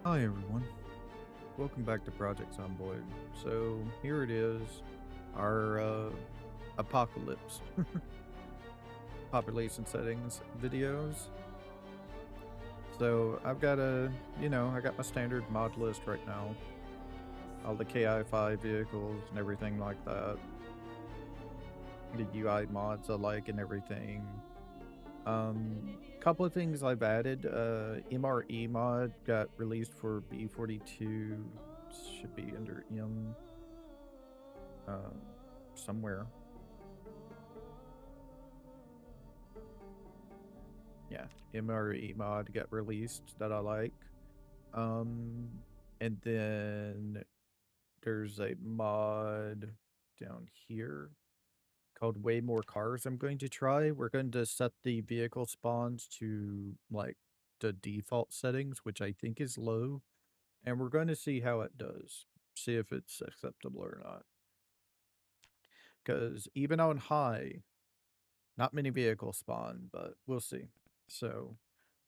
Hi everyone, welcome back to Project Zomboid. So here it is, our apocalypse population settings videos. So I've got I got my standard mod list right now. All the KI5 vehicles and everything like that. The UI mods I like and everything. Couple of things I've added. MRE mod got released for B42. Should be under M somewhere. Yeah, MRE mod got released that I like. Um, and then there's a mod down here called Way More Cars I'm going to try. We're going to set the vehicle spawns to like the default settings, which I think is low, and we're going to see how it does. See if it's acceptable or not. Because even on high, not many vehicles spawn, but we'll see. So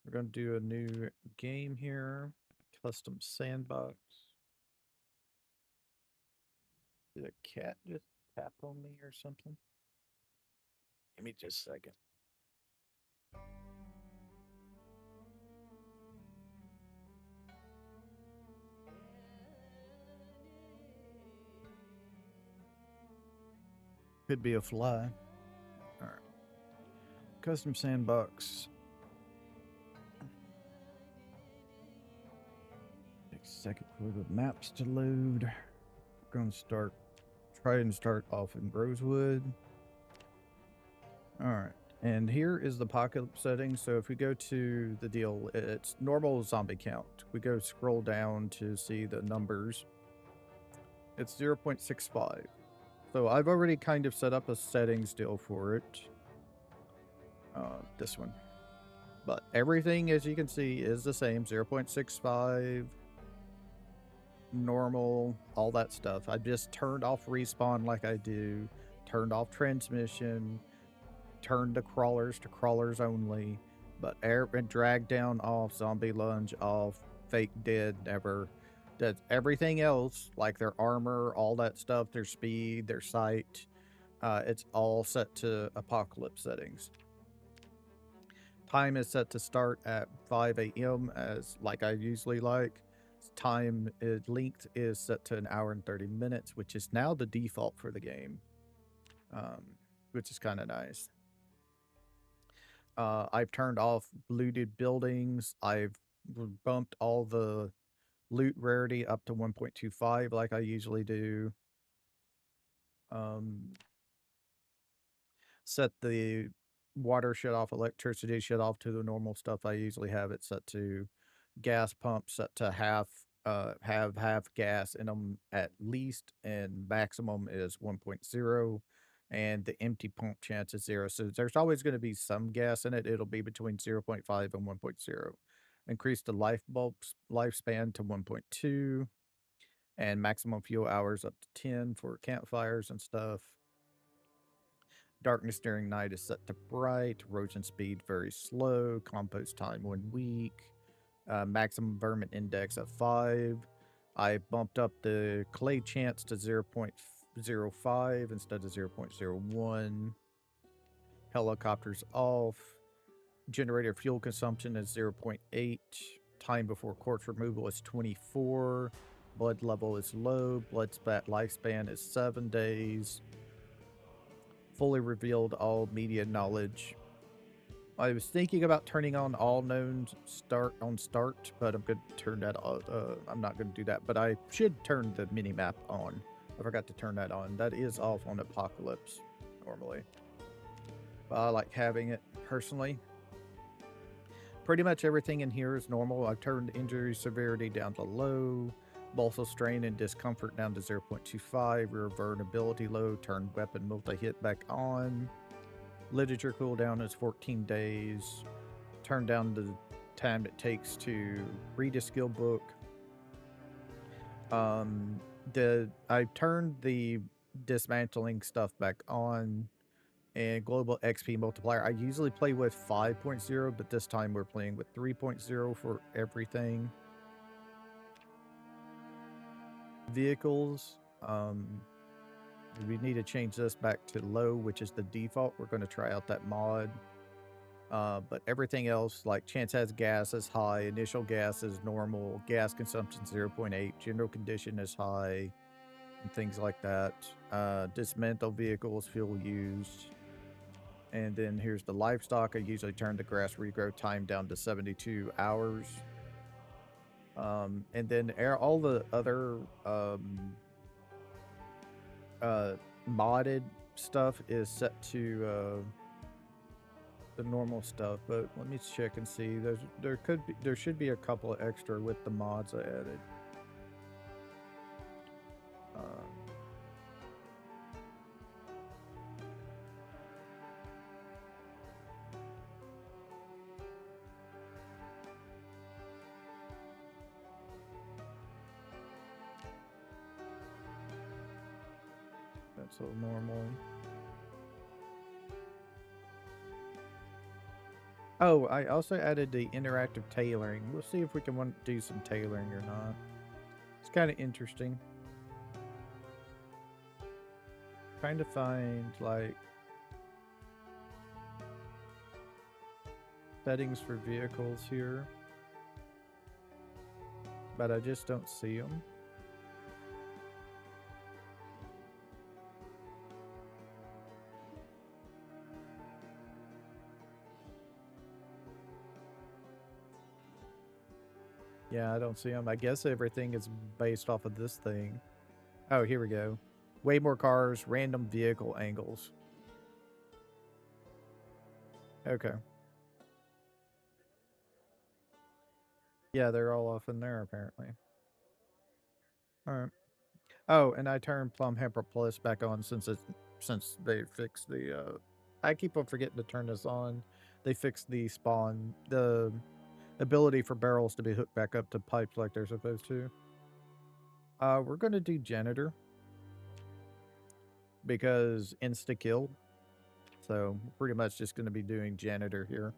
we're going to do a new game here. Custom sandbox. Did a cat just tap on me or something? Give me just a second. Could be a fly. All right. Custom sandbox. Takes a second for the maps to load. We're going to try and start off in Rosewood. All right. And here is the apocalypse setting. So if we go to the deal, it's normal zombie count. We go scroll down to see the numbers. It's 0.65. So I've already kind of set up a settings deal for it. This one. But everything, as you can see, is the same. 0.65, normal, all that stuff. I just turned off respawn like I do, turned off transmission, turned the crawlers to crawlers only, but air and drag down off, zombie lunge off, fake dead never. That's everything else, like their armor, all that stuff, their speed, their sight. It's all set to apocalypse settings. Time is set to start at 5 a.m. as like I usually like. Length is set to 1 hour and 30 minutes, which is now the default for the game, which is kind of nice. I've turned off looted buildings. I've bumped all the loot rarity up to 1.25 like I usually do. Set the water shut off, electricity shut off to the normal stuff I usually have it set to. Gas pump set to have half gas in them at least, and maximum is 1.0, and the empty pump chance is 0. So there's always going to be some gas in it. It'll be between 0.5 and 1.0. Increase the life bulb's lifespan to 1.2, and maximum fuel hours up to 10 for campfires and stuff. Darkness during night is set to bright. Erosion speed very slow. Compost time 1 week. Maximum vermin index of 5. I bumped up the clay chance to 0.05 instead of 0.01. Helicopters off. Generator fuel consumption is 0.8. Time before corpse removal is 24. Blood level is low. Blood spat lifespan is 7 days. Fully revealed all media knowledge. I was thinking about turning on all known start, but I'm going to turn that off. I'm not going to do that, but I should turn the mini map on. I forgot to turn that on. That is off on Apocalypse normally. But I like having it personally. Pretty much everything in here is normal. I've turned injury severity down to low. Muscle strain and discomfort down to 0.25. Rear vulnerability low. Turn weapon multi-hit back on. Literature cooldown is 14 days. Turn down the time it takes to read a skill book. I've turned the dismantling stuff back on, and global XP multiplier. I usually play with 5.0, but this time we're playing with 3.0 for everything. vehicles. We need to change this back to low, which is the default. We're going to try out that mod. But everything else, like chance has gas is high, initial gas is normal, gas consumption 0.8, general condition is high, and things like that. Dismantle vehicles, fuel used. And then here's the livestock. I usually turn the grass regrowth time down to 72 hours. And then all the other modded stuff is set to the normal stuff, but let me check and see. There should be a couple extra with the mods I added. That's all normal. Oh, I also added the interactive tailoring. We'll see if we can do some tailoring or not. It's kind of interesting. Trying to find like settings for vehicles here, but I just don't see them. Yeah, I don't see them. I guess everything is based off of this thing. Oh, here we go. Way more cars, random vehicle angles. Okay. Yeah, they're all off in there apparently. All right. Oh, and I turned Plum Hamper Plus back on since they fixed the. I keep on forgetting to turn this on. They fixed the spawn, the ability for barrels to be hooked back up to pipes like they're supposed to. We're gonna do janitor because insta kill. So pretty much just gonna be doing janitor here.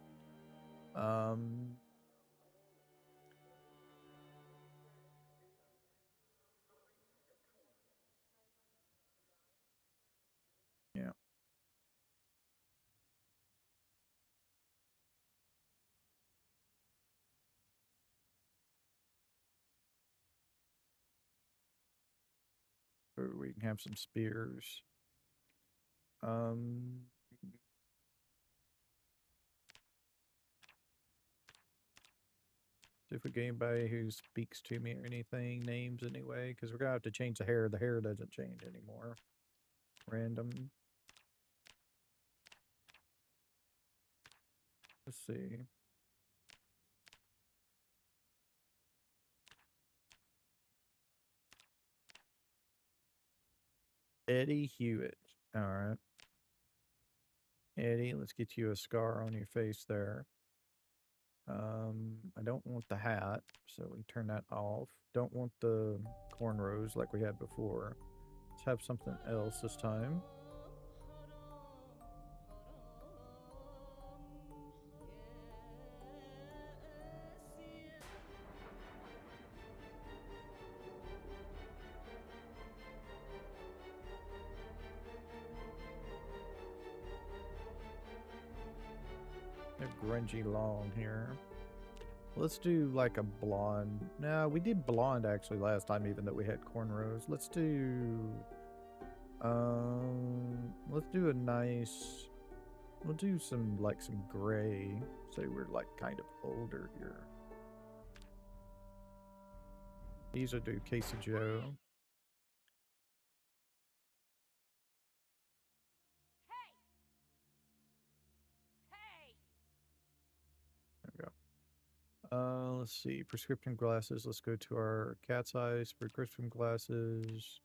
Yeah. So we can have some spears. See if we get anybody who speaks to me or anything, names anyway, because we're gonna have to change the hair. The hair doesn't change anymore. Random. Let's see. Eddie Hewitt. All right. Eddie, let's get you a scar on your face there. I don't want the hat, so we turn that off. Don't want the cornrows like we had before. Let's have something else this time. Have grungy long here. Let's do like a blonde. No, we did blonde actually last time, even though we had cornrows. Let's do a nice. We'll do some gray. So we're like kind of older here. These will do Casey Joe. There we go. Let's see. Prescription glasses. Let's go to our cat's eyes. Prescription glasses.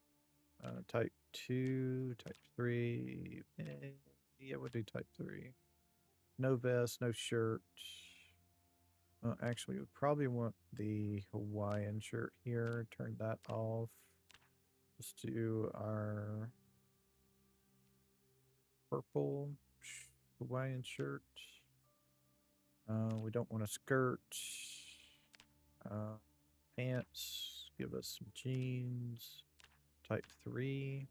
Type 2, type 3. Yeah, we'll do type 3. No vest, no shirt. Actually, we probably want the Hawaiian shirt here. Turn that off. Let's do our purple Hawaiian shirt. We don't want a skirt. pants. Give us some jeans. Type 3.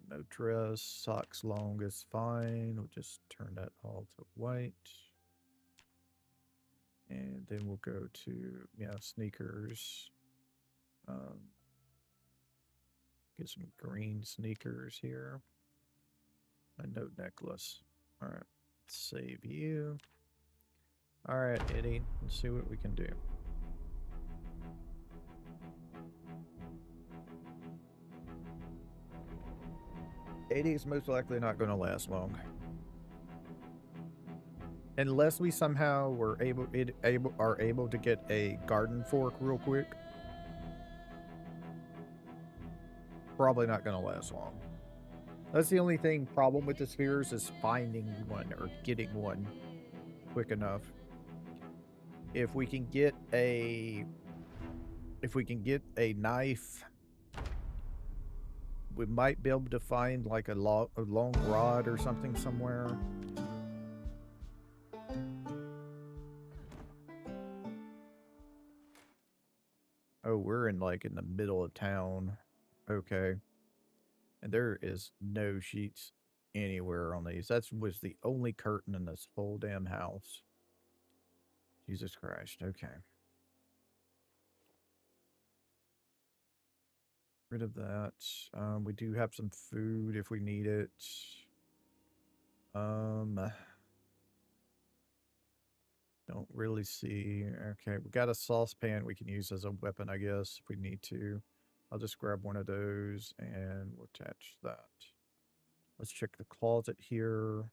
No dress. Socks long is fine. We'll just turn that all to white. And then we'll go to, sneakers. Get some green sneakers here. A note necklace. All right. Save you. All right, Eddie. Let's see what we can do. Eddie is most likely not going to last long. Unless we somehow are able to get a garden fork real quick. Probably not going to last long. That's the only problem with the spheres is finding one or getting one quick enough. If we can get a knife, we might be able to find like a long rod or something somewhere. Oh, we're in the middle of town. Okay. And there is no sheets anywhere on these. That was the only curtain in this whole damn house. Jesus Christ. Okay. Rid of that. We do have some food if we need it. Don't really see. Okay, we got a saucepan we can use as a weapon, I guess, if we need to. I'll just grab one of those and we'll attach that. Let's check the closet here.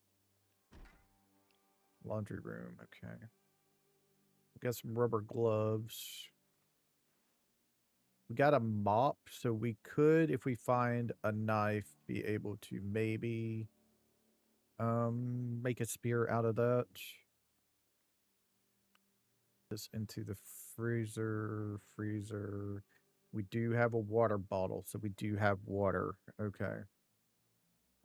Laundry room, okay. We got some rubber gloves. We got a mop, so we could, if we find a knife, be able to maybe make a spear out of that. This into the freezer. We do have a water bottle, so we do have water. Okay.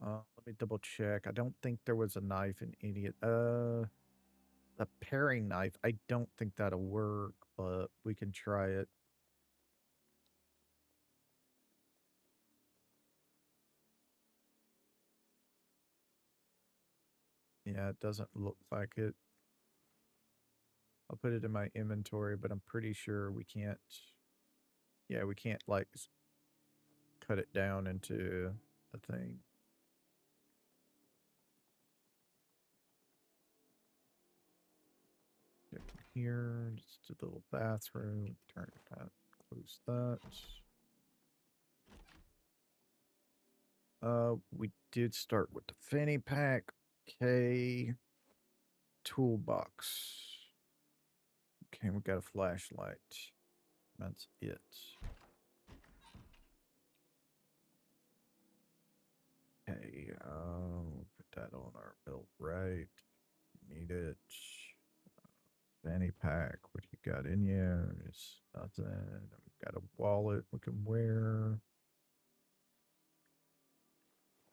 Let me double check. I don't think there was a knife in any a paring knife. I don't think that'll work, but we can try it. Yeah, it doesn't look like it. I'll put it in my inventory, but I'm pretty sure we can't. Yeah, we can't cut it down into a thing. Get here, just a little bathroom. Turn that. Close that. We did start with the fanny pack. Okay. Toolbox. Okay, we got a flashlight. That's it. Okay, put that on our belt right. Need it. Fanny pack. What do you got in here? It's nothing. We got a wallet we can wear.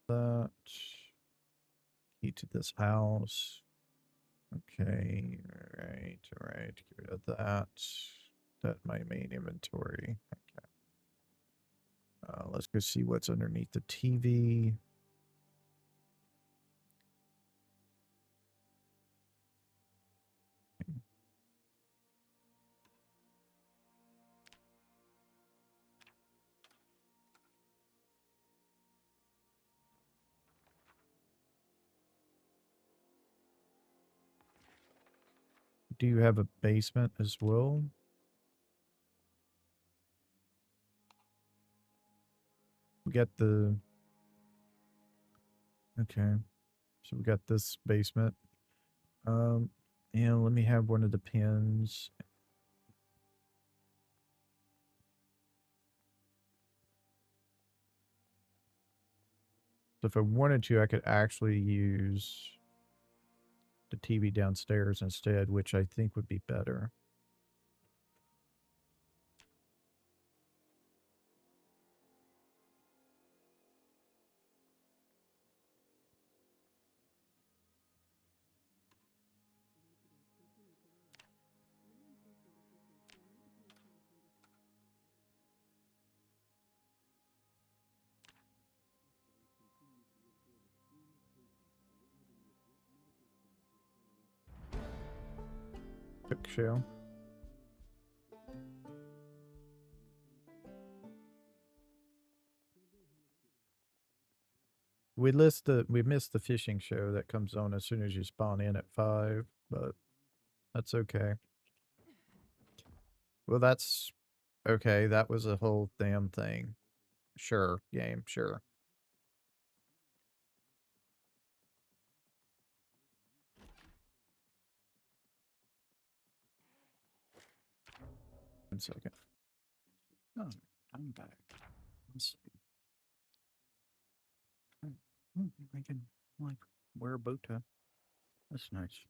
That. Key to this house. Okay, all right. Get rid of that. That's my main inventory. Okay. Let's go see what's underneath the TV. Do you have a basement as well? We got the... Okay. So we got this basement. And let me have one of the pins. So if I wanted to, I could actually use the TV downstairs instead, which I think would be better. cook shell. We missed the fishing show that comes on as soon as you spawn in at 5, but that's okay. Well, that's okay. That was a whole damn thing. Sure, game, sure. One second. Oh, I'm back. Let's see. I can, like, wear a bow tie. That's nice.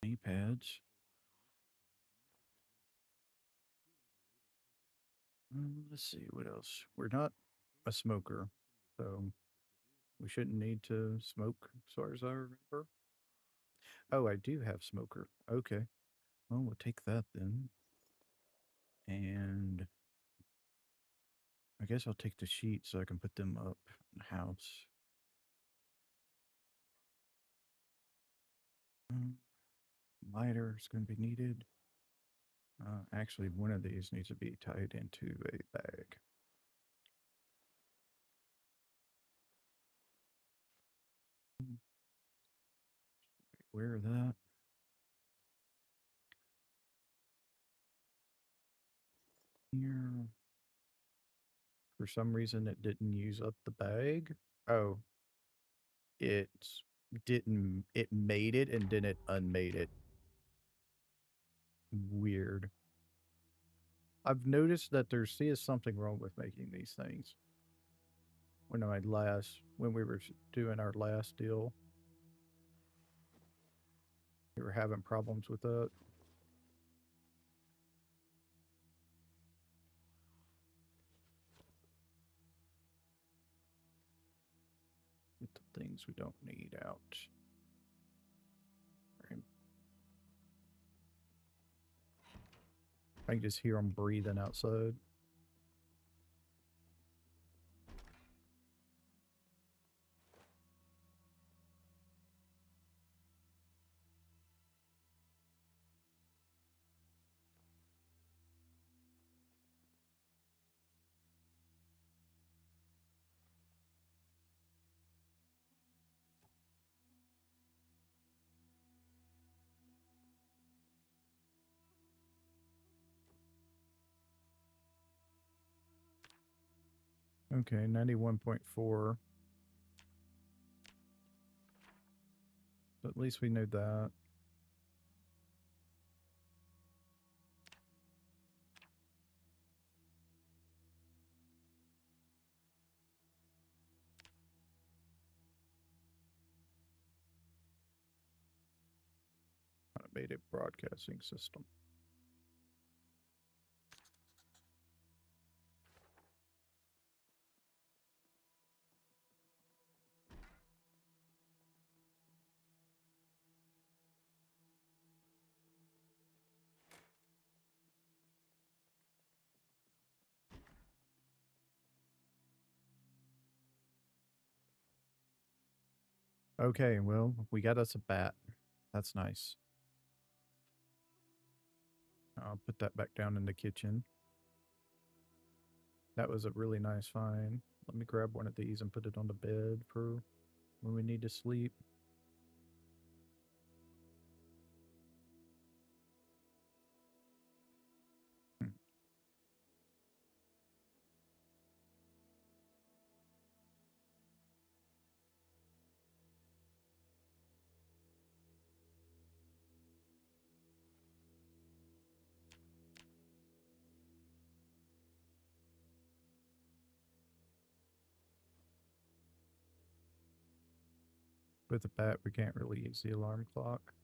Knee pads. Let's see, what else? We're not a smoker, so we shouldn't need to smoke, as far as I remember. Oh, I do have smoker. Okay. Well, we'll take that then. And I guess I'll take the sheets so I can put them up in the house. Lighter is going to be needed. Actually, one of these needs to be tied into a bag. Wear that. Here. For some reason, it didn't use up the bag. Oh, it didn't. It made it and then it unmade it. Weird. I've noticed that there is something wrong with making these things. When we were doing our last deal, we were having problems with that. Get the things we don't need out. Right. I can just hear them breathing outside. Okay, 91.4. But at least we know that. Automated broadcasting system. Okay, well, we got us a bat. That's nice. I'll put that back down in the kitchen. That was a really nice find. Let me grab one of these and put it on the bed for when we need to sleep. With the bat, we can't really use the alarm clock.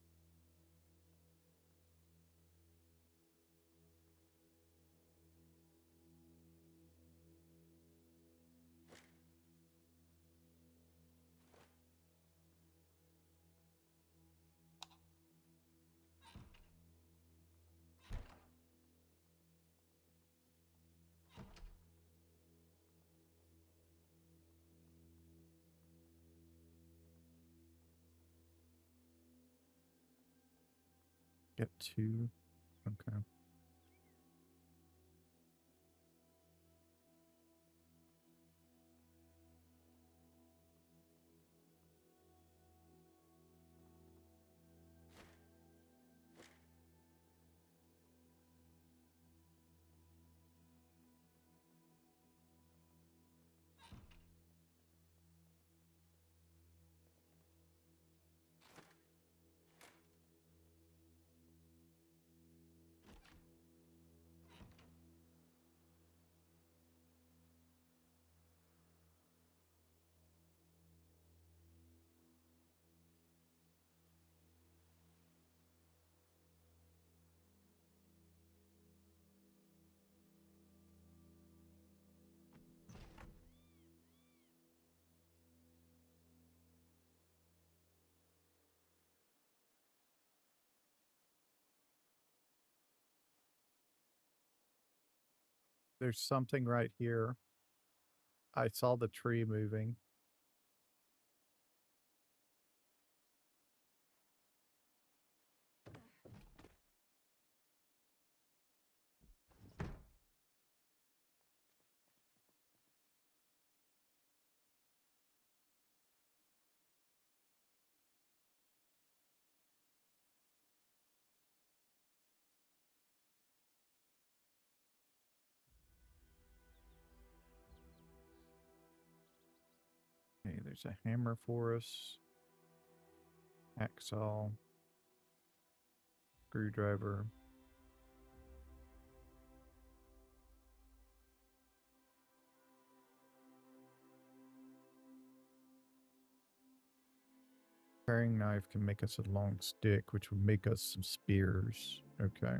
Get two. Okay. There's something right here. I saw the tree moving. Okay, there's a hammer for us. Hacksaw. Screwdriver. Paring knife can make us a long stick, which would make us some spears. Okay.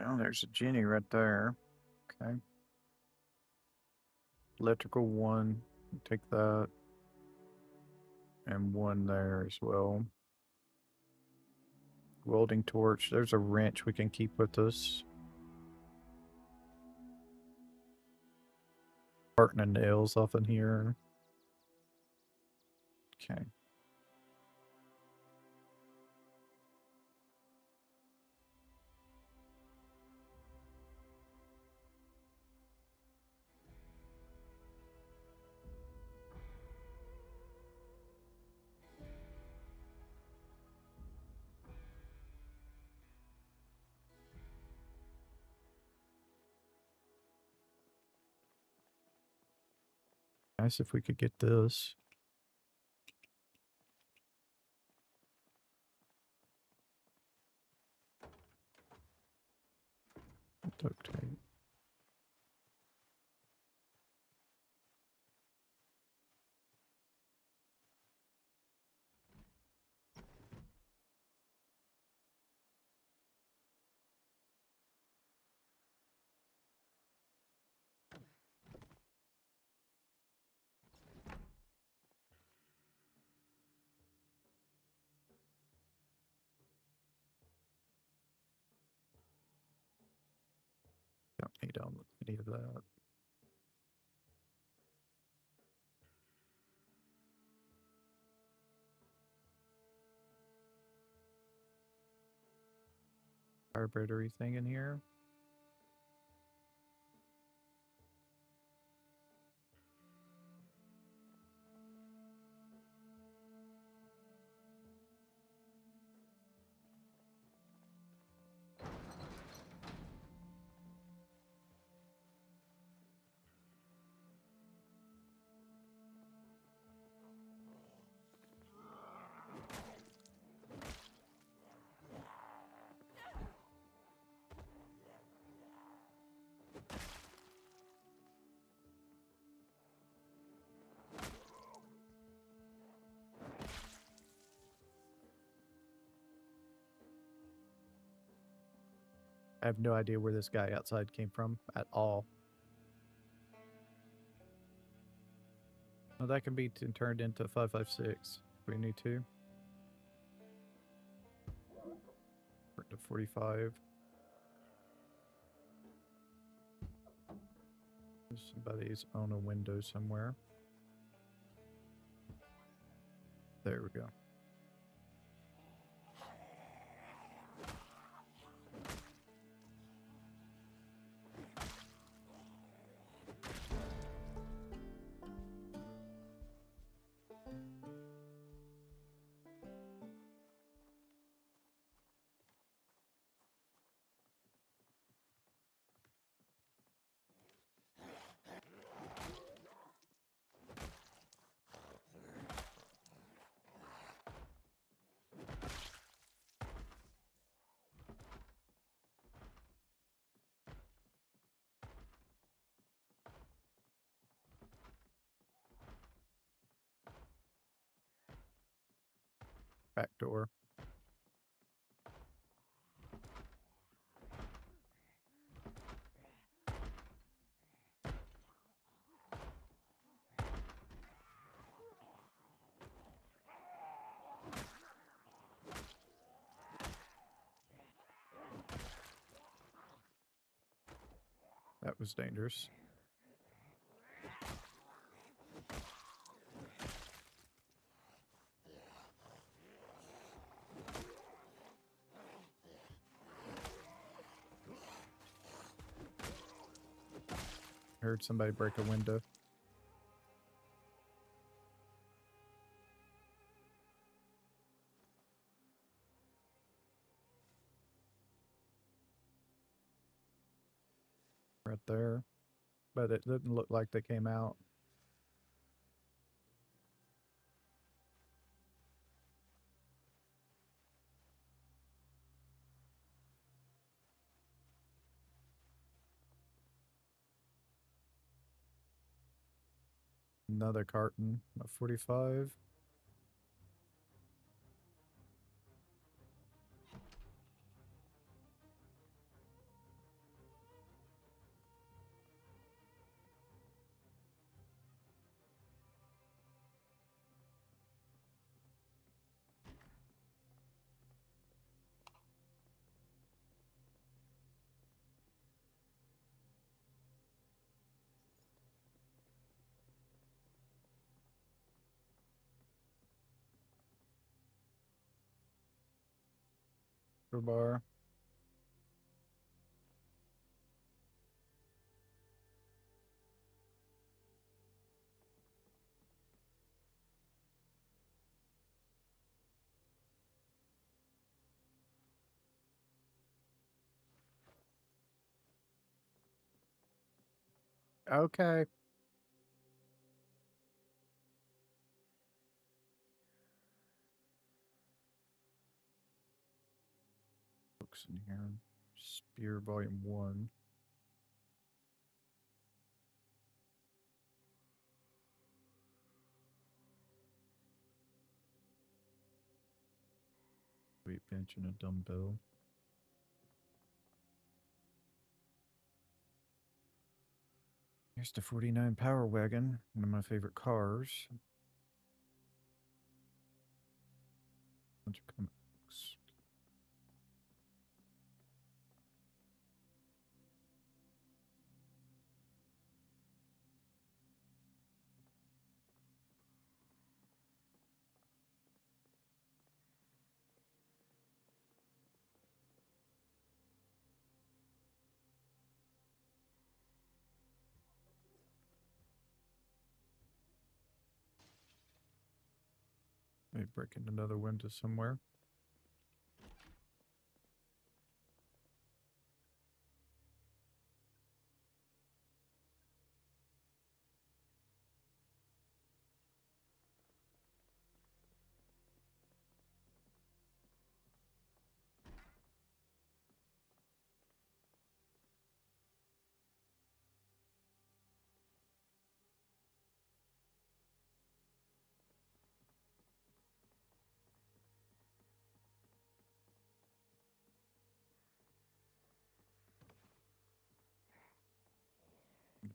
Well, there's a Jenny right there. Okay. Electrical one. Take that. And one there as well. Welding torch. There's a wrench we can keep with us. Carton of nails off in here. Okay. Nice if we could get this. Duct tape. Don't need any of that. Carburetor thing in here. I have no idea where this guy outside came from at all. Well, that can be turned into 556. We need to. To 45. Somebody's on a window somewhere. There we go. Back door. That was dangerous. Heard somebody break a window. Right there. But it didn't look like they came out. Another carton of 45. Bar. Okay. Books in here. Spear Volume 1. Weight bench and a dumbbell. Here's the 49 Power Wagon, one of my favorite cars. Bunch of comic books. Maybe breaking another window somewhere.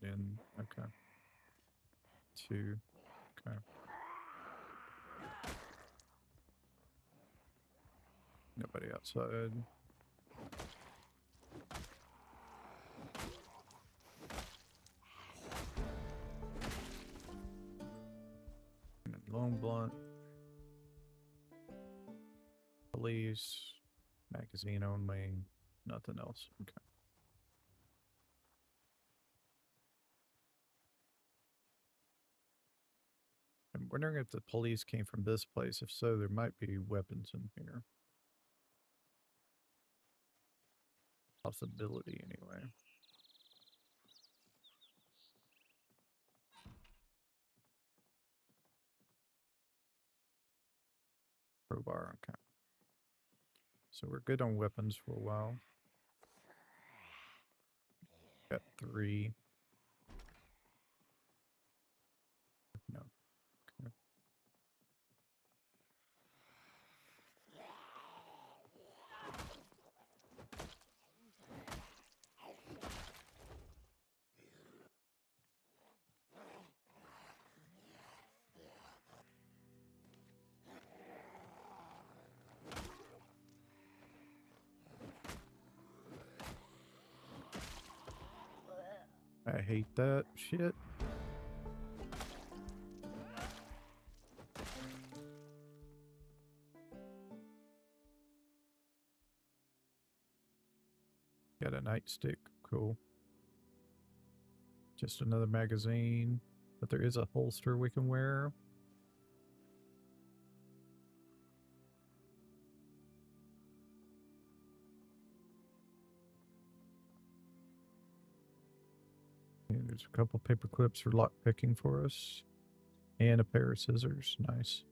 In, okay. 2, okay. Nobody outside. Long blunt. Police. Magazine only. Nothing else. Okay. I'm wondering if the police came from this place. If so, there might be weapons in here. Possibility, anyway. Crowbar, okay. So we're good on weapons for a while. Got 3. No. Okay. I hate that shit. Got a nightstick. Cool. Just another magazine. But there is a holster we can wear. And there's a couple paper clips for lock picking for us. And a pair of scissors. Nice.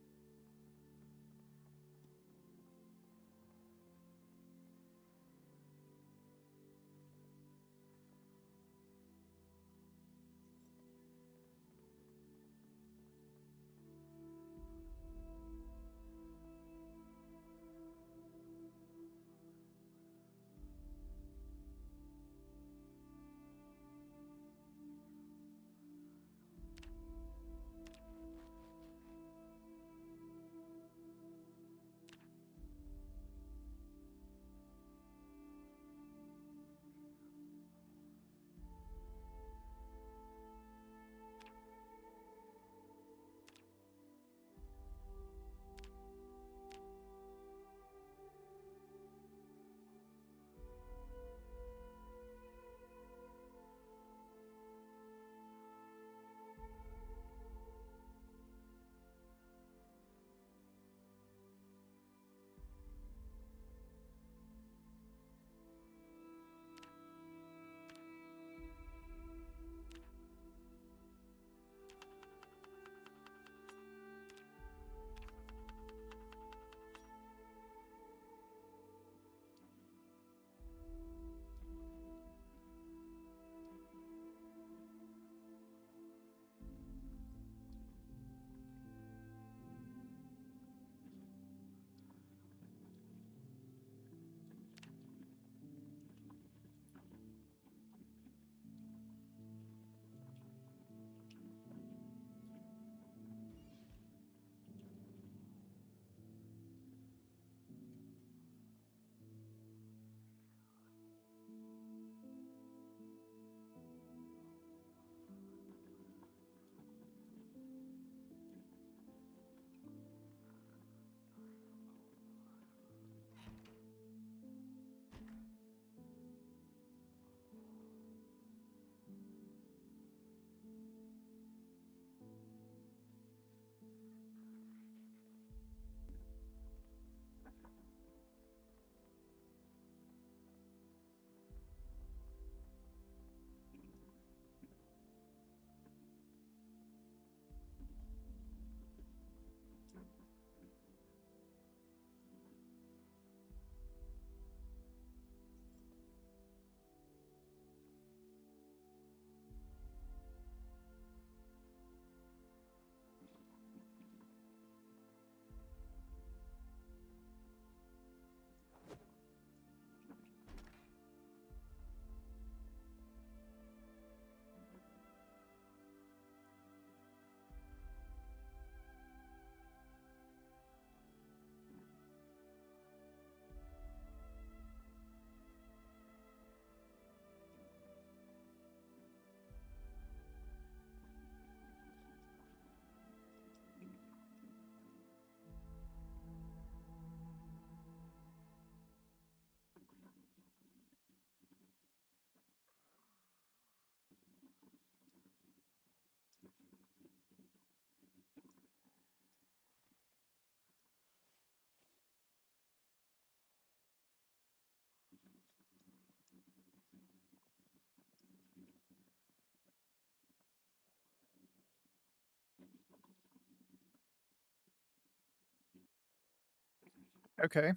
Okay.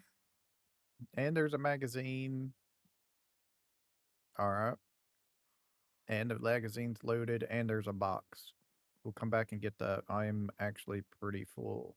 And there's a magazine. All right. And the magazine's loaded, and there's a box. We'll come back and get that. I'm actually pretty full.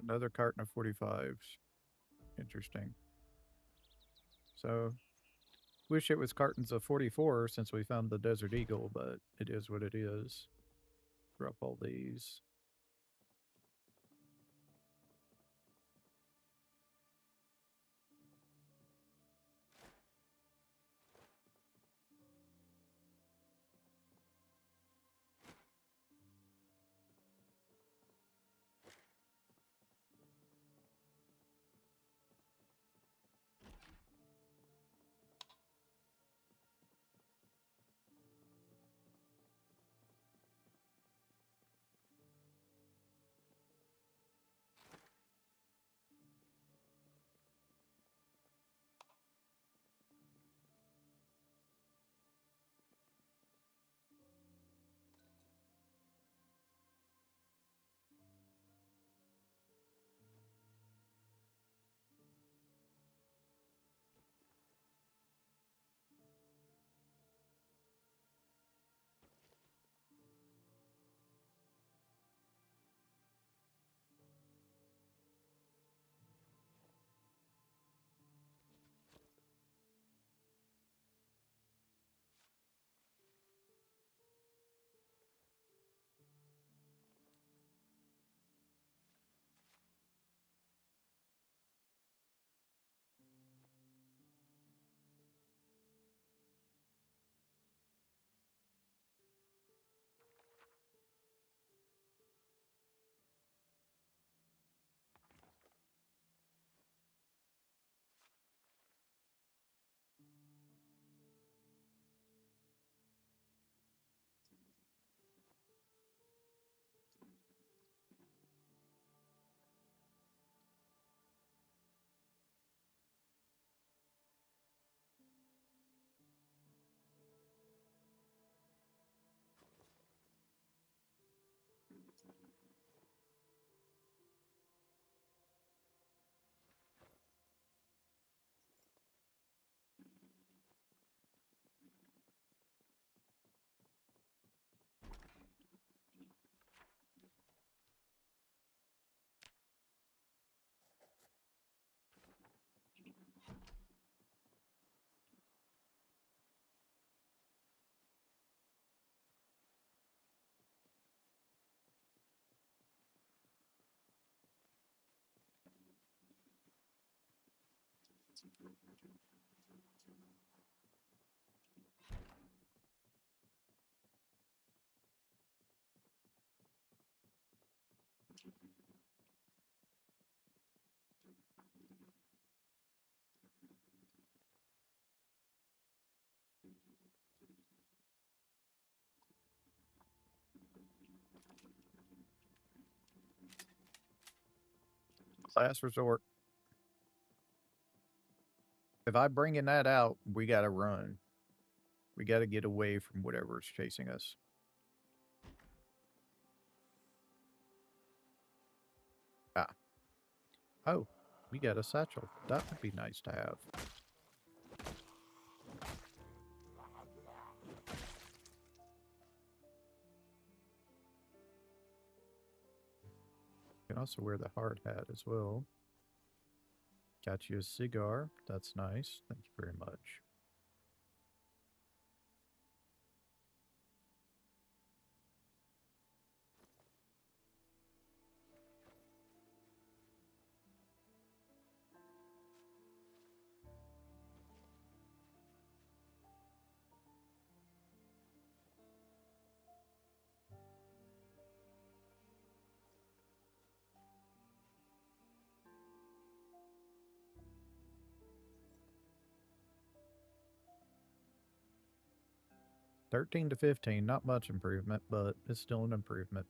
Another carton of 45s. Interesting. So, wish it was cartons of 44 since we found the Desert Eagle, but it is what it is. Drop all these. Last resort. If I bringing that out, we gotta run. We gotta get away from whatever's chasing us. Ah. Oh, we got a satchel. That would be nice to have. You can also wear the hard hat as well. Got you a cigar. That's nice. Thank you very much. $13 to $15, not much improvement, but it's still an improvement.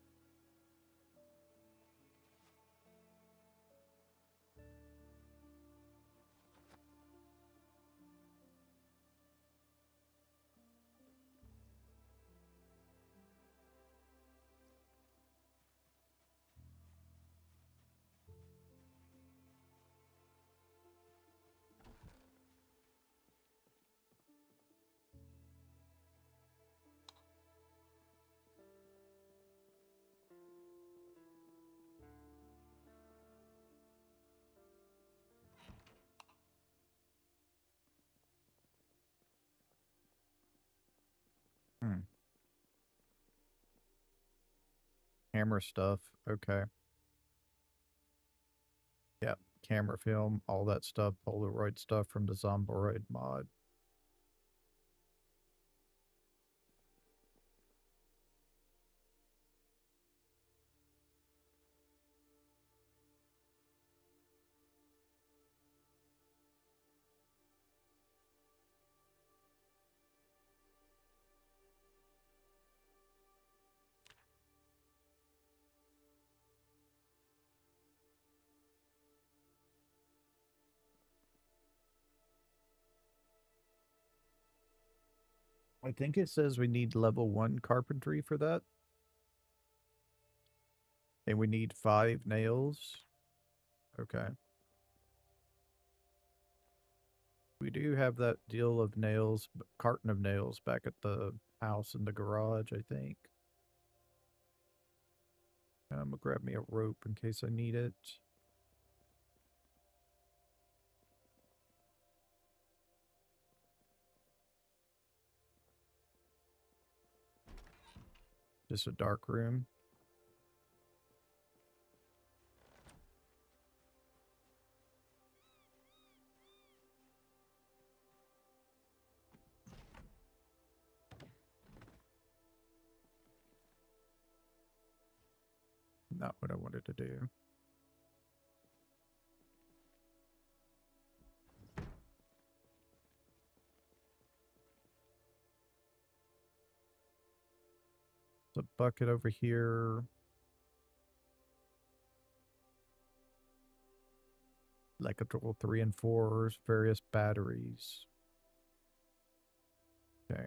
Camera stuff. Okay. Yep. Camera film, all that stuff, Polaroid stuff from the Zomboid mod. I think it says we need level 1 carpentry for that. And we need 5 nails. Okay. We do have that deal of nails, carton of nails back at the house in the garage, I think. I'm gonna grab me a rope in case I need it. Just a dark room. Not what I wanted to do. There's a bucket over here. Electrical 3 and 4s, various batteries. Okay.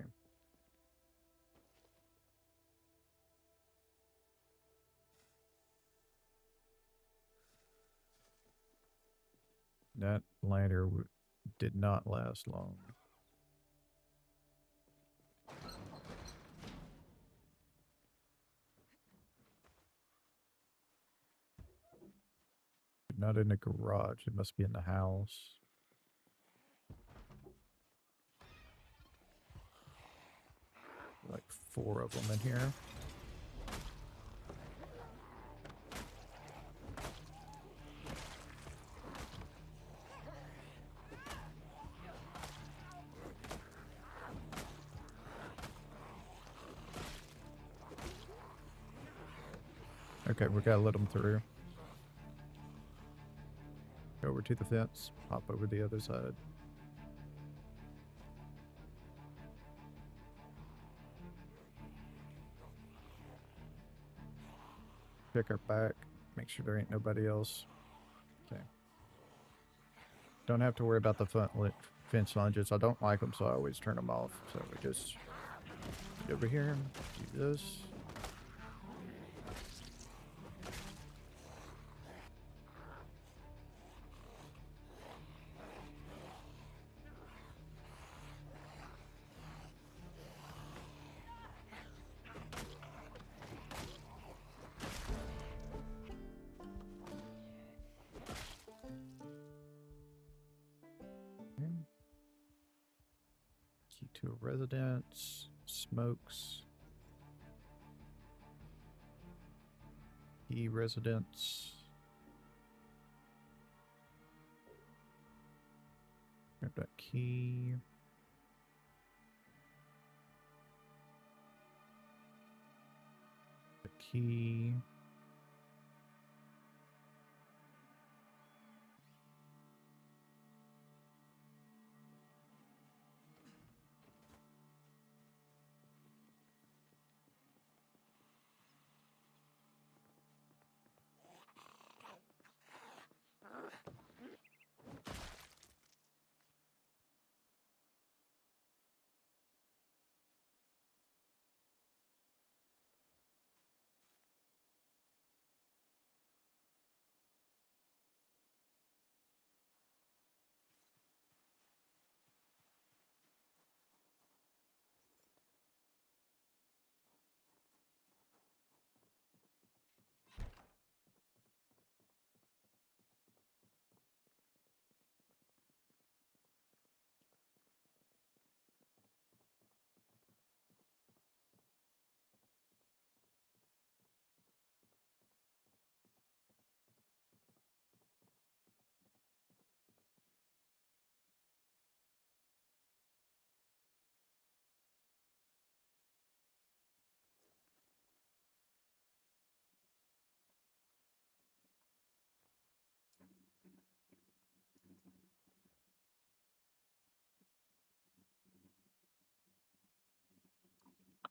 That lighter did not last long. Not in the garage. It must be in the house. Like 4 of them in here. Okay, we gotta let them through. Go over to the fence, hop over the other side. Check our back, make sure there ain't nobody else. Okay. Don't have to worry about the fence lunges. I don't like them, so I always turn them off. So we just get over here, do this. Key to a residence, smokes. Key residence. Grab that key. The key.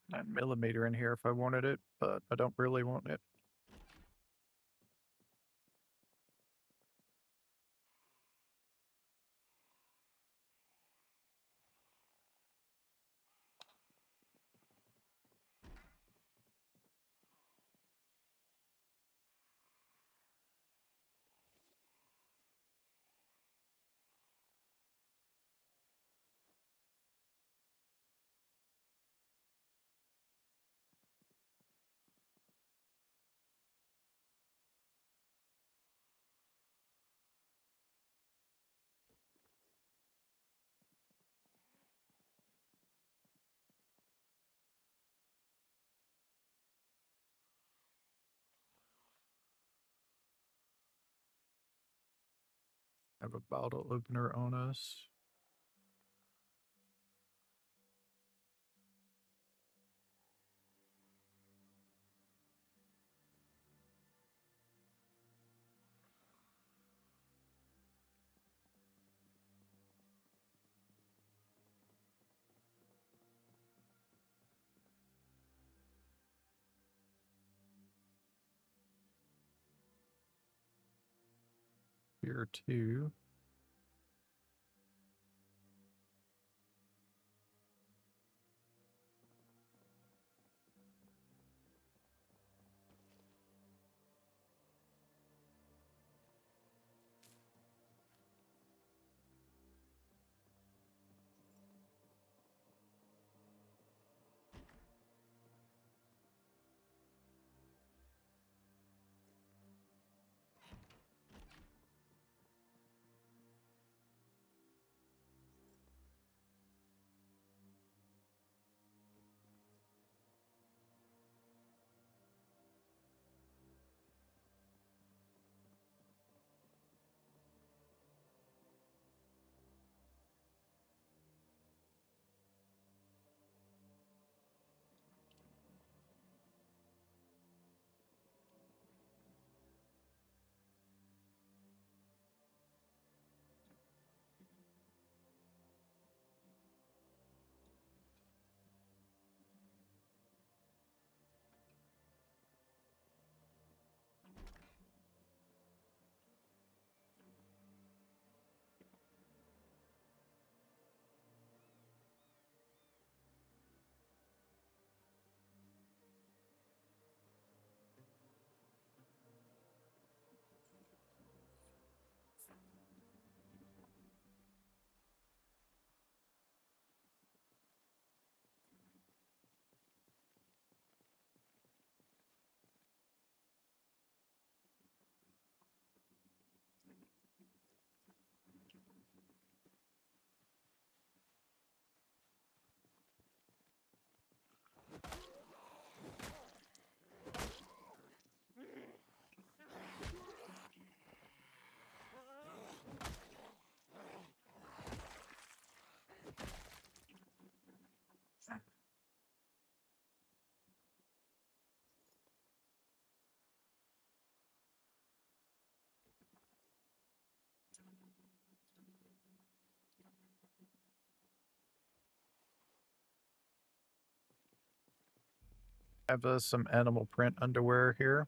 Nine millimeter in here if I wanted it, but I don't really want it. Have a bottle opener on us. Here too. Have some animal print underwear here.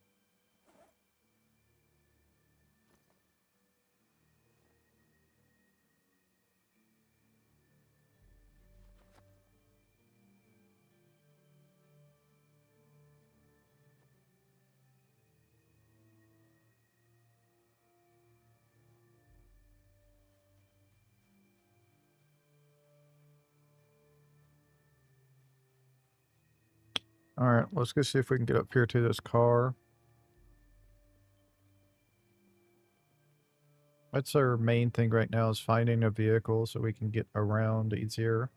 Alright, let's go see if we can get up here to this car. That's our main thing right now, is finding a vehicle so we can get around easier.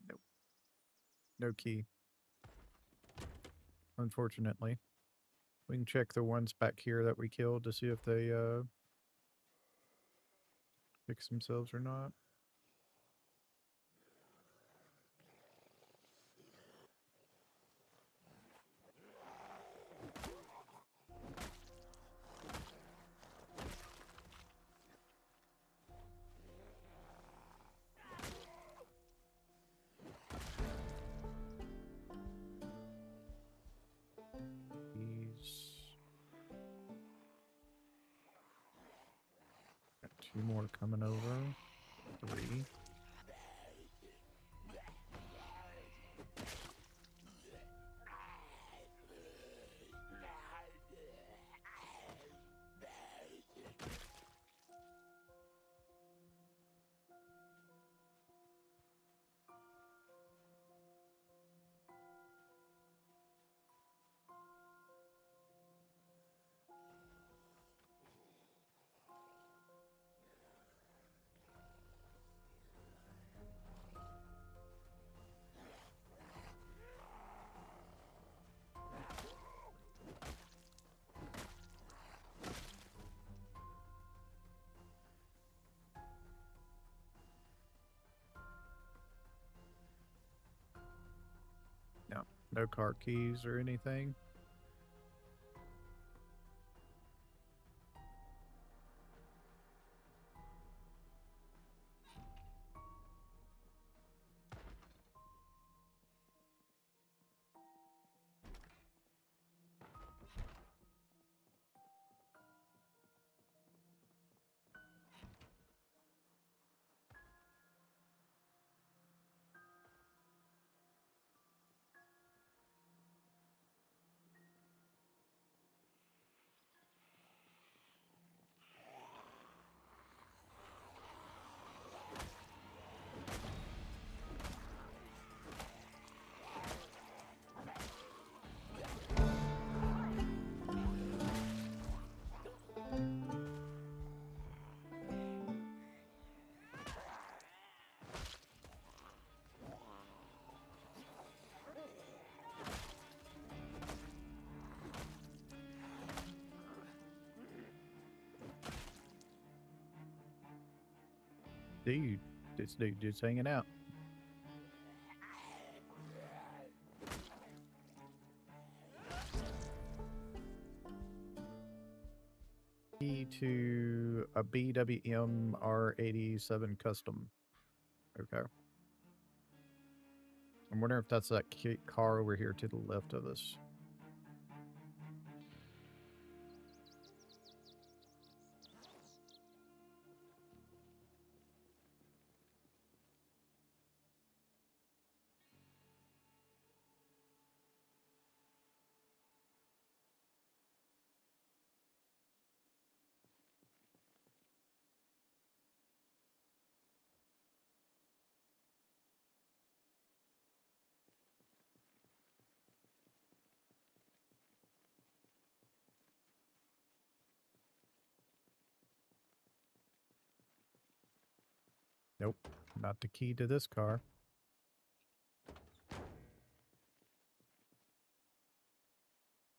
Nope. No key, unfortunately. We can check the ones back here that we killed to see if they fix themselves or not. These. Got two more coming over. Three. No car keys or anything. Dude, this dude just hanging out. Key to a BWM R87 custom. Okay. I'm wondering if that's that car over here to the left of us. Nope, not the key to this car.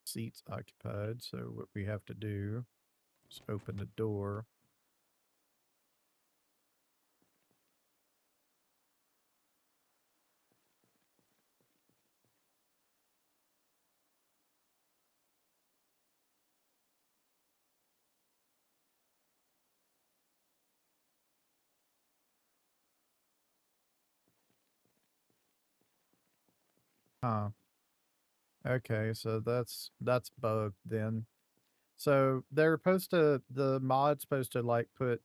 Seats occupied, so what we have to do is open the door. Huh. Okay, so that's bugged then. So they're supposed to, the mod's supposed to like put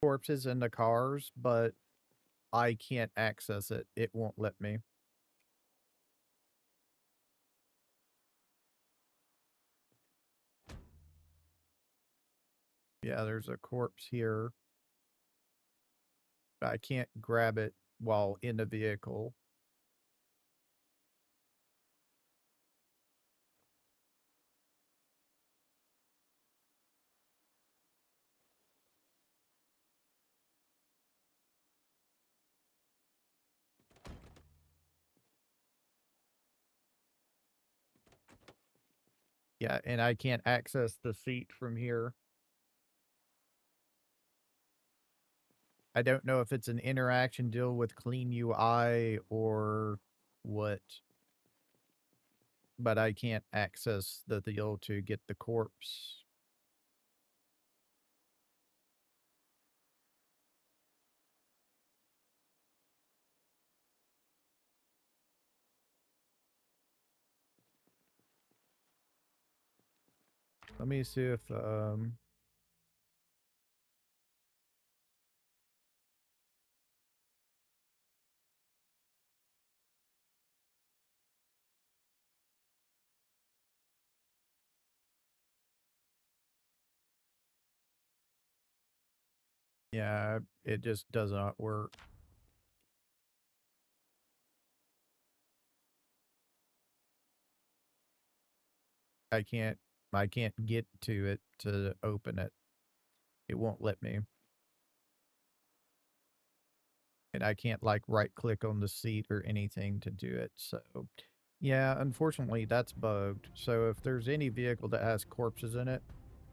corpses in the cars, but I can't access it. It won't let me. Yeah, there's a corpse here. I can't grab it while in the vehicle. Yeah, and I can't access the seat from here. I don't know if it's an interaction deal with Clean UI or what, but I can't access the deal to get the corpse. Let me see if yeah, it just does not work. I can't I can't get to it to open it. It won't let me. And I can't like right click on the seat or anything to do it. So yeah, unfortunately that's bugged. So if there's any vehicle that has corpses in it,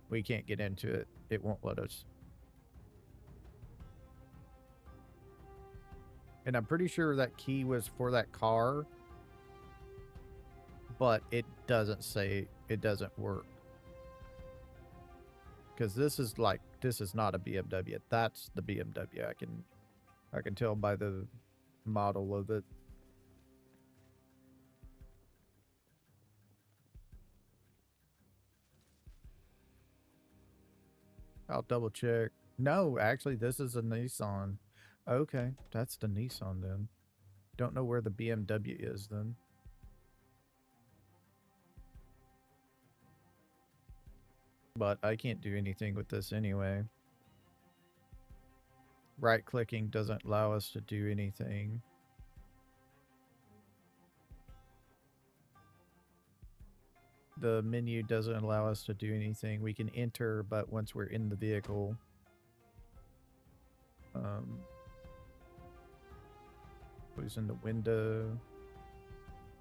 we can't get into it. It won't let us. And I'm pretty sure that key was for that car, but it doesn't say, it doesn't work. Because this is not a BMW. That's the BMW. I can tell by the model of it. I'll double check. No, actually, this is a Nissan. Okay, that's the Nissan then. Don't know where the BMW is then. But I can't do anything with this anyway. Right-clicking doesn't allow us to do anything. The menu doesn't allow us to do anything. We can enter, but once we're in the vehicle, closing the window,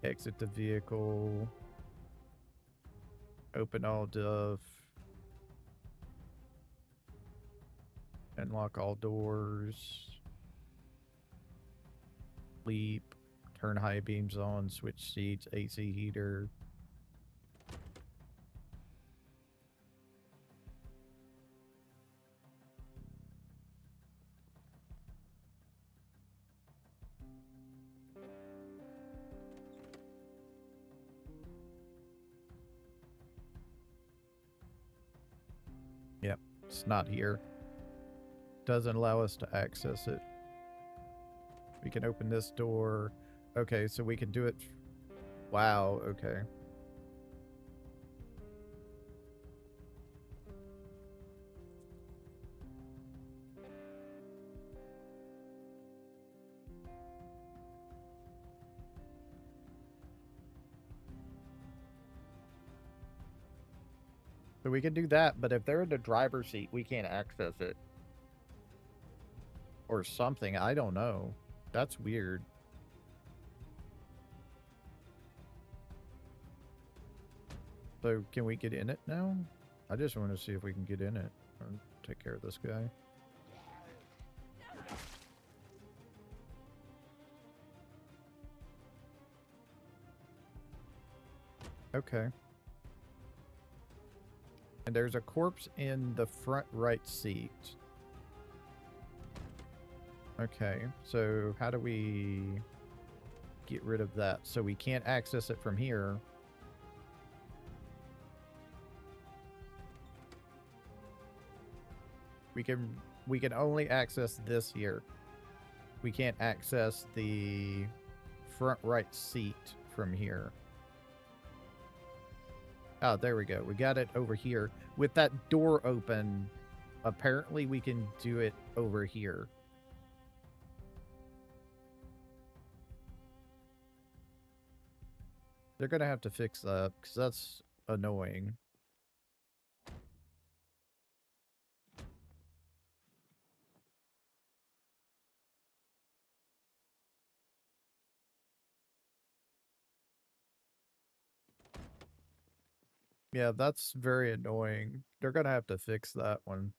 exit the vehicle, open all stuff, unlock all doors, sleep, turn high beams on, switch seats, AC heater. Yep, it's not here. Doesn't allow us to access it. We can open this door. Okay, so we can do it. Wow, okay. So we can do that, but if they're in the driver's seat, we can't access it. Or something, I don't know. That's weird. So can we get in it now? I just want to see if we can get in it. Or take care of this guy. Okay. And there's a corpse in the front right seat. Okay, so how do we get rid of that? So we can't access it from here. We can only access this here. We can't access the front right seat from here. Oh, there we go. We got it over here. With that door open, apparently we can do it over here. They're going to have to fix that, because that's annoying. Yeah, that's very annoying. They're going to have to fix that one.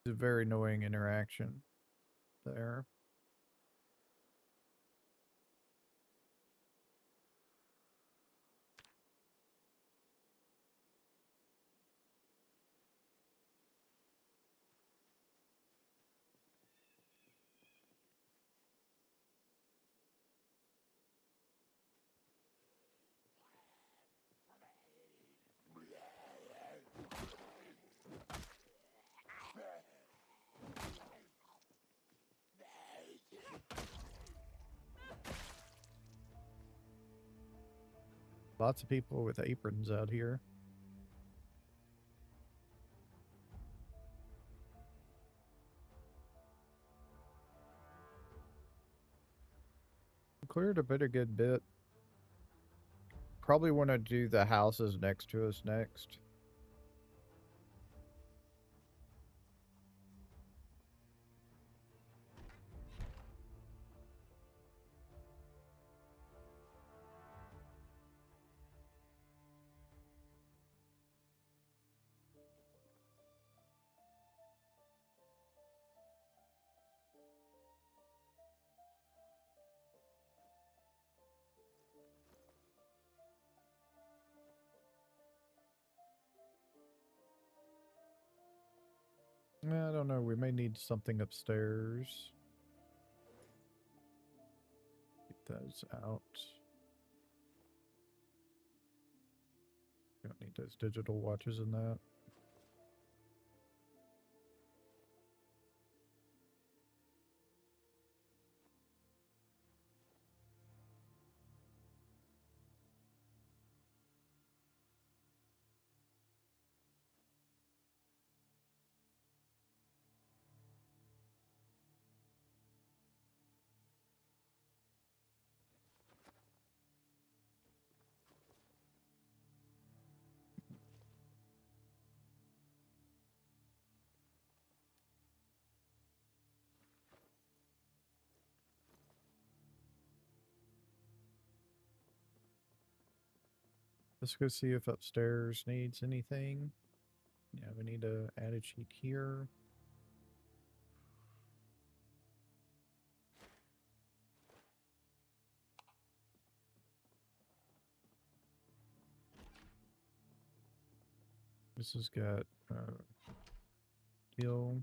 It's a very annoying interaction there. Lots of people with aprons out here. Cleared a pretty good bit. Probably want to do the houses next to us next. I don't know. We may need something upstairs. Get those out. Don't need those digital watches in that. Let's go see if upstairs needs anything. Yeah, we need to add a sheet here. This has got steel.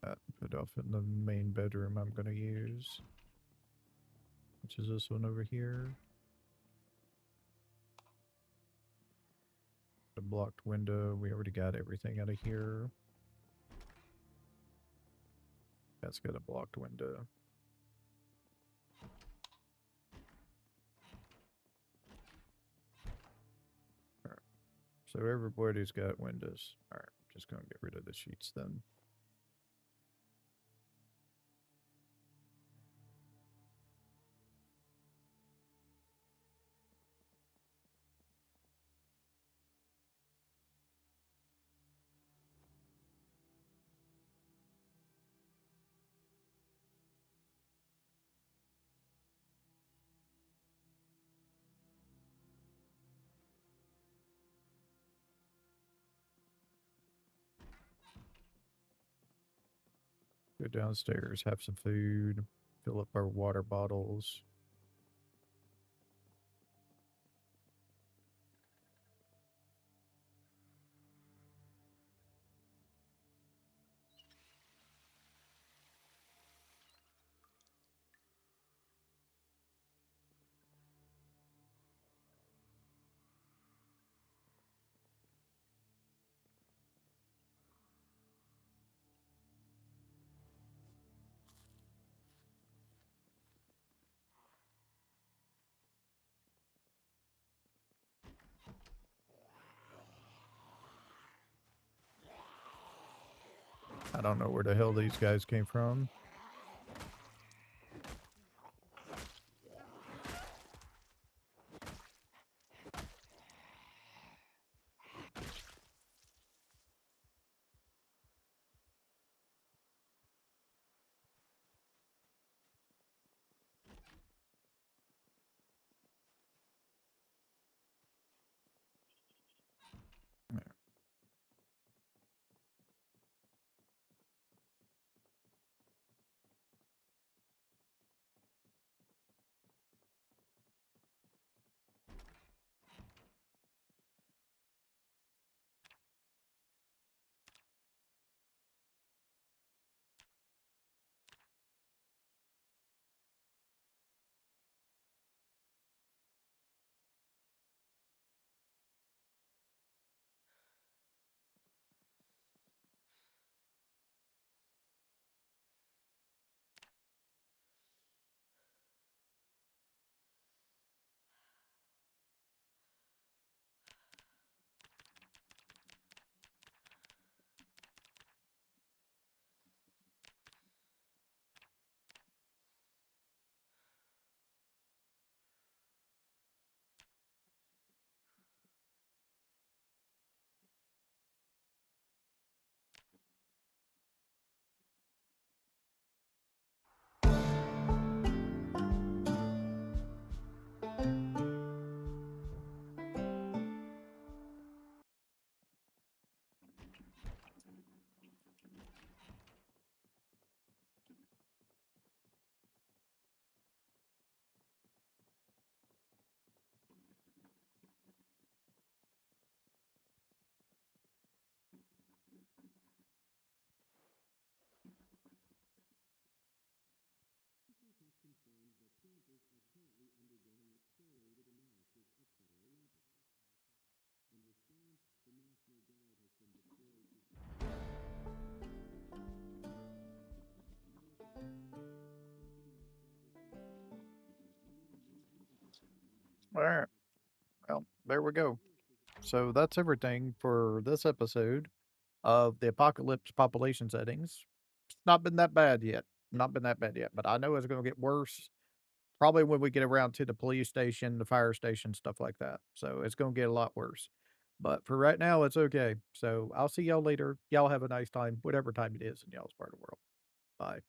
That put off in the main bedroom I'm going to use, which is this one over here. The blocked window. We already got everything out of here. That's got a blocked window. Alright. So everybody's got windows. Alright, just gonna get rid of the sheets then. Go downstairs, have some food, fill up our water bottles. I don't know where the hell these guys came from. All right. Well, there we go. So that's everything for this episode of the apocalypse population settings. It's not been that bad yet. Not been that bad yet, but I know it's going to get worse probably when we get around to the police station, the fire station, stuff like that. So it's going to get a lot worse. But for right now, it's okay. So I'll see y'all later. Y'all have a nice time, whatever time it is in y'all's part of the world. Bye.